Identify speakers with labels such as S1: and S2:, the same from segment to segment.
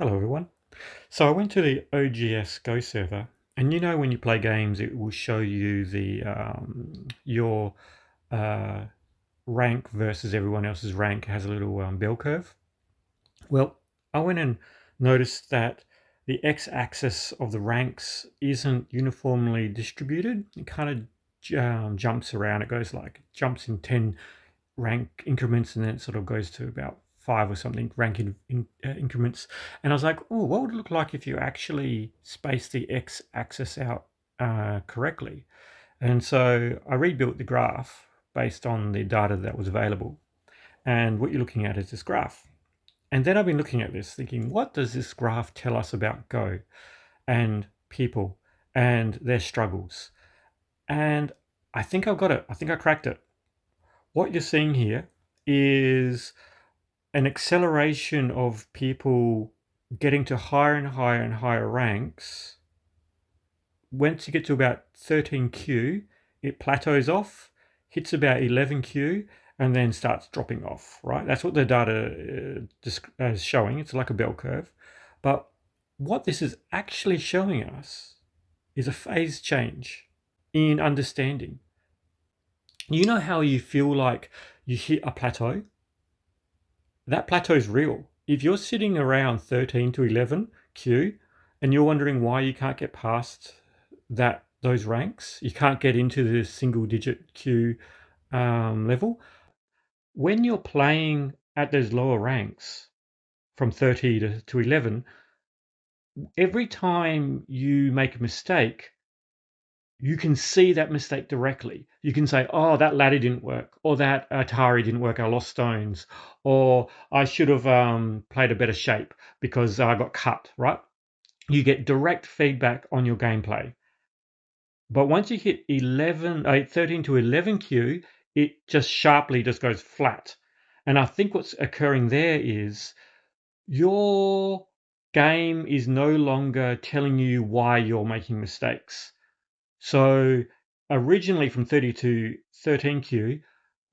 S1: Hello everyone. So I went to the OGS Go server, and when you play games, it will show you the your uh, rank versus everyone else's rank. It has a little bell curve. Well, I went and noticed that the x-axis of the ranks isn't uniformly distributed. It kind of jumps around. It goes like jumps in 10 rank increments, and then it sort of goes to about five or something rank increments. And I was like, oh, what would it look like if you actually space the x-axis out correctly? And so I rebuilt the graph based on the data that was available. And what you're looking at is this graph. And then I've been looking at this thinking, what does this graph tell us about Go and people and their struggles? And I think I've got it. I think I cracked it. What you're seeing here is an acceleration of people getting to higher and higher and higher ranks. Once you get to about 13Q, it plateaus off, hits about 11Q, and then starts dropping off, right? That's what the data is showing. It's like a bell curve. But what this is actually showing us is a phase change in understanding. You know how you feel like you hit a plateau? That plateau is real. If you're sitting around 13 to 11 Q and you're wondering why you can't get past those ranks, you can't get into the single digit Q level. When you're playing at those lower ranks from 30 to 11, every time you make a mistake, you can see that mistake directly. You can say, oh, that ladder didn't work, or that Atari didn't work, I lost stones, or I should have played a better shape because I got cut, right? You get direct feedback on your gameplay. But once you hit 13 to 11Q, it just sharply just goes flat. And I think what's occurring there is your game is no longer telling you why you're making mistakes. So originally from 30 to 13Q,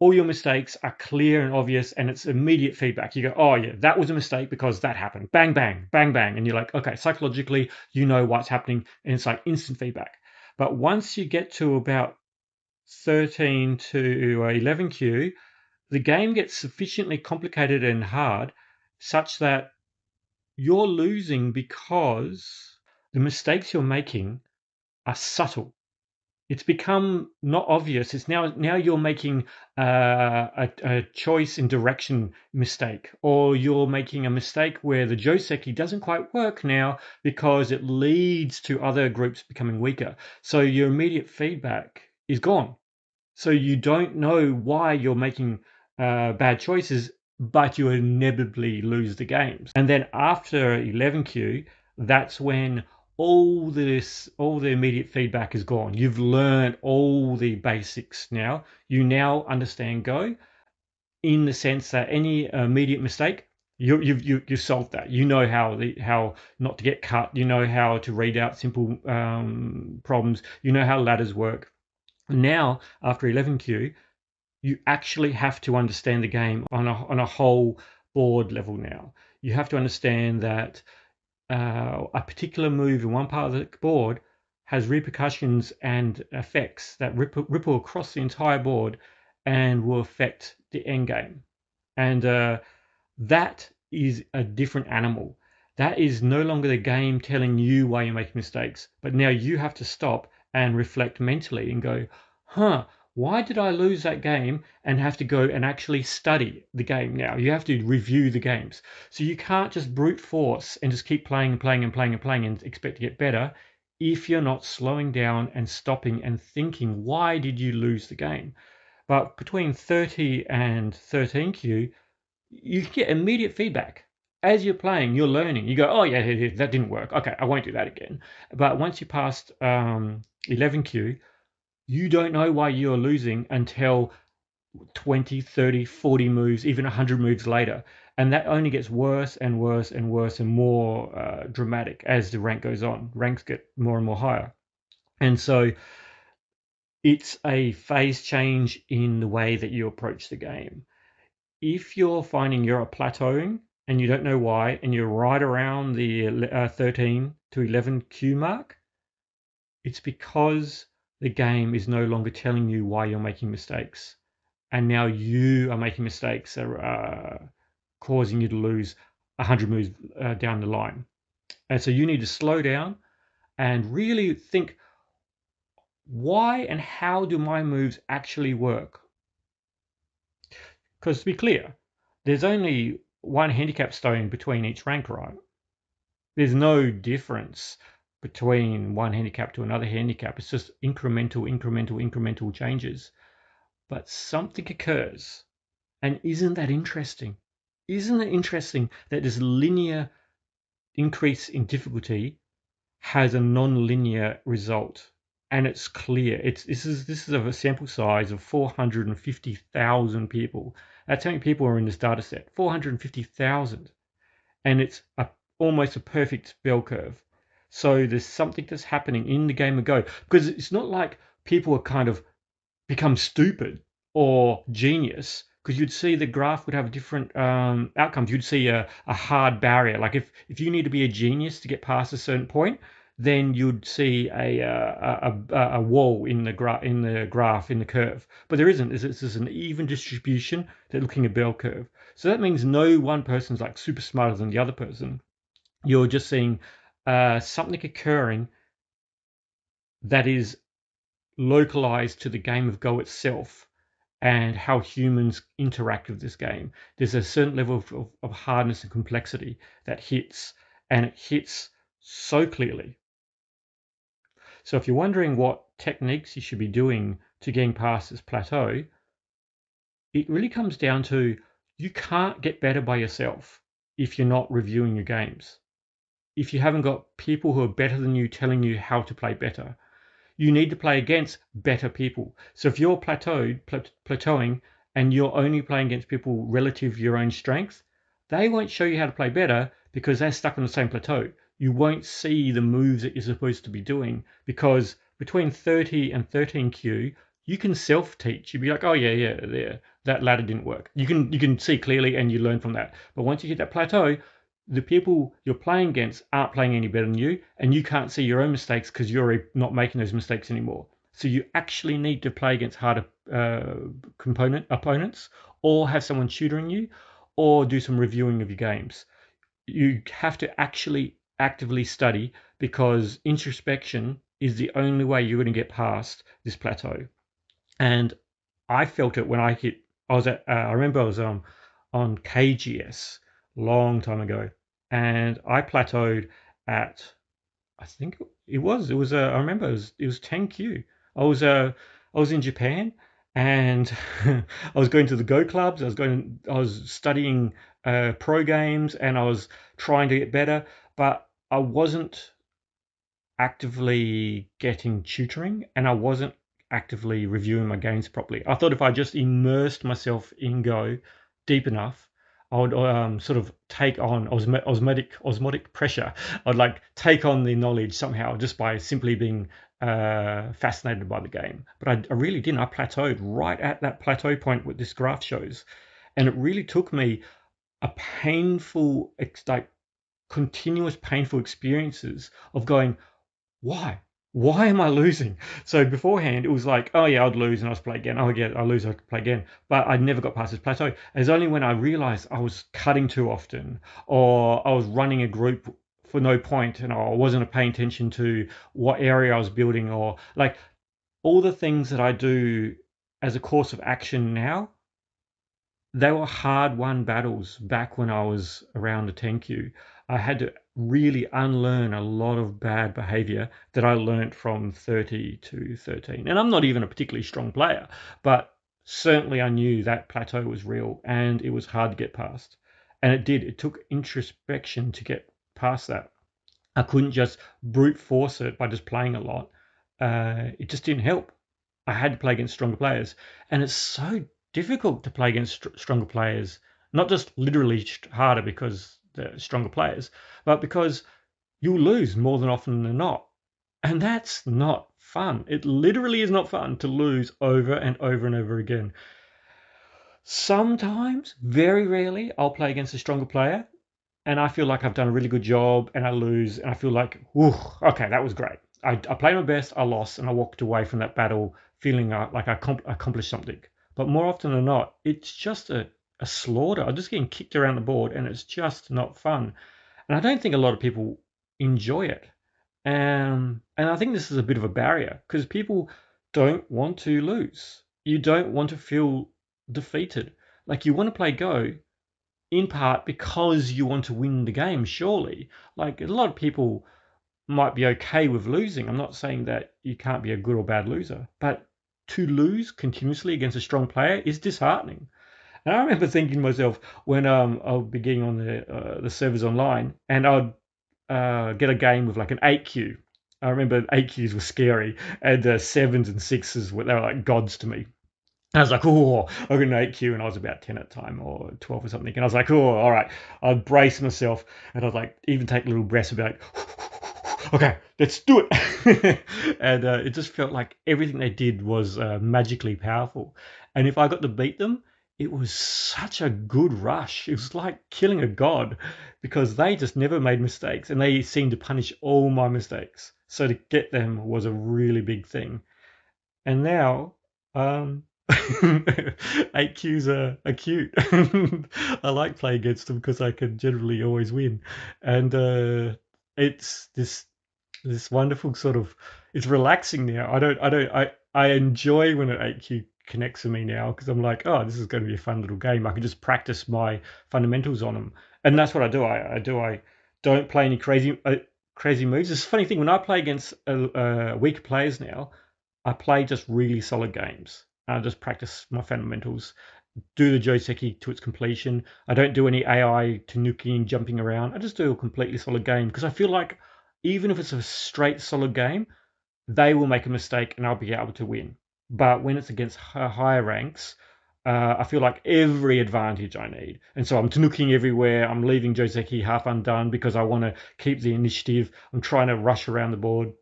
S1: all your mistakes are clear and obvious, and it's immediate feedback. You go, oh yeah, that was a mistake because that happened. Bang, bang, bang, bang. And you're like, okay, psychologically, you know what's happening, and it's like instant feedback. But once you get to about 13 to 11Q, the game gets sufficiently complicated and hard such that you're losing because the mistakes you're making are subtle. It's become not obvious. It's now you're making a choice in direction mistake, or you're making a mistake where the Joseki doesn't quite work now because it leads to other groups becoming weaker. So your immediate feedback is gone. So you don't know why you're making bad choices, but you inevitably lose the games. And then after 11Q, that's when all the immediate feedback is gone. You've learned all the basics now. You now understand Go in the sense that any immediate mistake, you've solved that. You know how not to get cut. You know how to read out simple problems. You know how ladders work. Now, after 11Q, you actually have to understand the game on a whole board level now. You have to understand that a particular move in one part of the board has repercussions and effects that ripple across the entire board and will affect the end game. And that is a different animal. That is no longer the game telling you why you're making mistakes, but now you have to stop and reflect mentally and go, huh, why did I lose that game, and have to go and actually study the game now. You have to review the games. So you can't just brute force and just keep playing and playing and playing and playing and expect to get better if you're not slowing down and stopping and thinking, why did you lose the game? But between 30 and 13Q, you get immediate feedback. As you're playing, you're learning. You go, oh yeah, that didn't work. Okay, I won't do that again. But once you passed 11Q, you don't know why you're losing until 20, 30, 40 moves, even 100 moves later. And that only gets worse and worse and worse and more dramatic as the rank goes on. Ranks get more and more higher. And so it's a phase change in the way that you approach the game. If you're finding you're plateauing and you don't know why, and you're right around the 13 to 11 Q mark, it's because the game is no longer telling you why you're making mistakes. And now you are making mistakes that are causing you to lose 100 moves down the line. And so you need to slow down and really think, why and how do my moves actually work? Because to be clear, there's only one handicap stone between each rank, right? There's no difference between one handicap to another handicap. It's just incremental changes. But something occurs. And isn't that interesting? Isn't it interesting that this linear increase in difficulty has a non-linear result? And it's clear. This is of a sample size of 450,000 people. That's how many people are in this data set. 450,000. And it's almost a perfect bell curve. So there's something that's happening in the game of Go, because it's not like people are kind of become stupid or genius, because you'd see the graph would have different outcomes. You'd see a hard barrier. Like if you need to be a genius to get past a certain point, then you'd see a wall in the graph in the curve. But there isn't. It's just an even distribution that looking a bell curve. So that means no one person's like super smarter than the other person. You're just seeing something occurring that is localized to the game of Go itself and how humans interact with this game. There's a certain level of hardness and complexity that hits, and it hits so clearly. So if you're wondering what techniques you should be doing to getting past this plateau, it really comes down to, you can't get better by yourself if you're not reviewing your games. If you haven't got people who are better than you telling you how to play better, you need to play against better people. So if you're plateauing and you're only playing against people relative to your own strength, they won't show you how to play better because they're stuck on the same plateau. You won't see the moves that you're supposed to be doing, because between 30 and 13Q, you can self-teach. You'd be like, oh yeah, there, that ladder didn't work. You can see clearly and you learn from that. But once you hit that plateau, the people you're playing against aren't playing any better than you, and you can't see your own mistakes because you're not making those mistakes anymore. So you actually need to play against harder opponents, or have someone tutoring you, or do some reviewing of your games. You have to actually actively study, because introspection is the only way you're going to get past this plateau. And I felt it when I hit. I remember I was on KGS long time ago, and I plateaued at, I think it was I remember it was 10Q. I was in Japan, and I was going to the Go clubs. I was studying pro games, and I was trying to get better, but I wasn't actively getting tutoring, and I wasn't actively reviewing my games properly. I thought if I just immersed myself in Go deep enough, I would sort of take on osmotic pressure. I'd like take on the knowledge somehow just by simply being fascinated by the game. But I really didn't. I plateaued right at that plateau point what this graph shows, and it really took me a painful, like continuous painful experiences of going, why? Why am I losing? So beforehand, it was like, oh yeah, I'd lose and I'd play again. Oh yeah, I lose, I'd play again. But I never got past this plateau. It's only when I realized I was cutting too often, or I was running a group for no point, and I wasn't paying attention to what area I was building, or like all the things that I do as a course of action now, they were hard-won battles back when I was around the 10Q. I had to really unlearn a lot of bad behavior that I learnt from 30 to 13. And I'm not even a particularly strong player, but certainly I knew that plateau was real and it was hard to get past. And it did. It took introspection to get past that. I couldn't just brute force it by just playing a lot. It just didn't help. I had to play against stronger players, and it's so difficult to play against stronger players. Not just literally harder because they're stronger players, but because you lose more than often than not, and that's not fun. It literally is not fun to lose over and over and over again. Sometimes, very rarely, I'll play against a stronger player, and I feel like I've done a really good job, and I lose, and I feel like, whew, okay, that was great. I played my best, I lost, and I walked away from that battle feeling like I accomplished something. But more often than not, it's just a slaughter. I'm just getting kicked around the board, and it's just not fun. And I don't think a lot of people enjoy it. And I think this is a bit of a barrier because people don't want to lose. You don't want to feel defeated. Like you want to play Go in part because you want to win the game, surely. Like a lot of people might be okay with losing. I'm not saying that you can't be a good or bad loser, but to lose continuously against a strong player is disheartening. And I remember thinking to myself when I'll be getting on the servers online and I'd get a game with like an 8Q. I remember 8Qs were scary, and sevens and sixes were they were like gods to me. I was like, oh, I got an 8Q, and I was about 10 at the time or 12 or something. And I was like, oh, all right. I'd brace myself, and I'd like even take little breaths and be like, okay, let's do it. And it just felt like everything they did was magically powerful. And if I got to beat them, it was such a good rush. It was like killing a god because they just never made mistakes and they seemed to punish all my mistakes. So to get them was a really big thing. And now, um, 8Qs are cute. I like playing against them because I can generally always win. And it's this wonderful sort of it's relaxing now. I enjoy when an 8Q connects with me now because I'm like, oh, this is going to be a fun little game. I can just practice my fundamentals on them, and that's what I do. I don't play any crazy moves. It's a funny thing when I play against weaker players now. I play just really solid games. I just practice my fundamentals, do the Joseki to its completion. I don't do any AI tanuki and jumping around. I just do a completely solid game because I feel like even if it's a straight solid game, they will make a mistake and I'll be able to win. But when it's against higher ranks, I feel like every advantage I need. And so I'm tanuking everywhere. I'm leaving Joseki half undone because I want to keep the initiative. I'm trying to rush around the board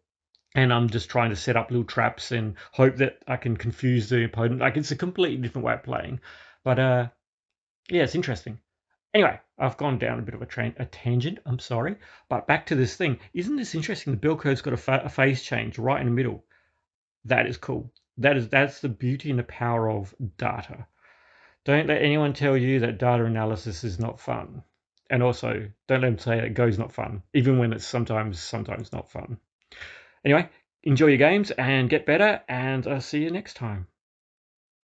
S1: and I'm just trying to set up little traps and hope that I can confuse the opponent. Like it's a completely different way of playing, but yeah, it's interesting. Anyway, I've gone down a bit of a tangent. I'm sorry, but back to this thing. Isn't this interesting? The bell curve's got a phase change right in the middle. That is cool. That's the beauty and the power of data. Don't let anyone tell you that data analysis is not fun. And also, don't let them say that Go's not fun, even when it's sometimes not fun. Anyway, enjoy your games and get better, and I'll see you next time.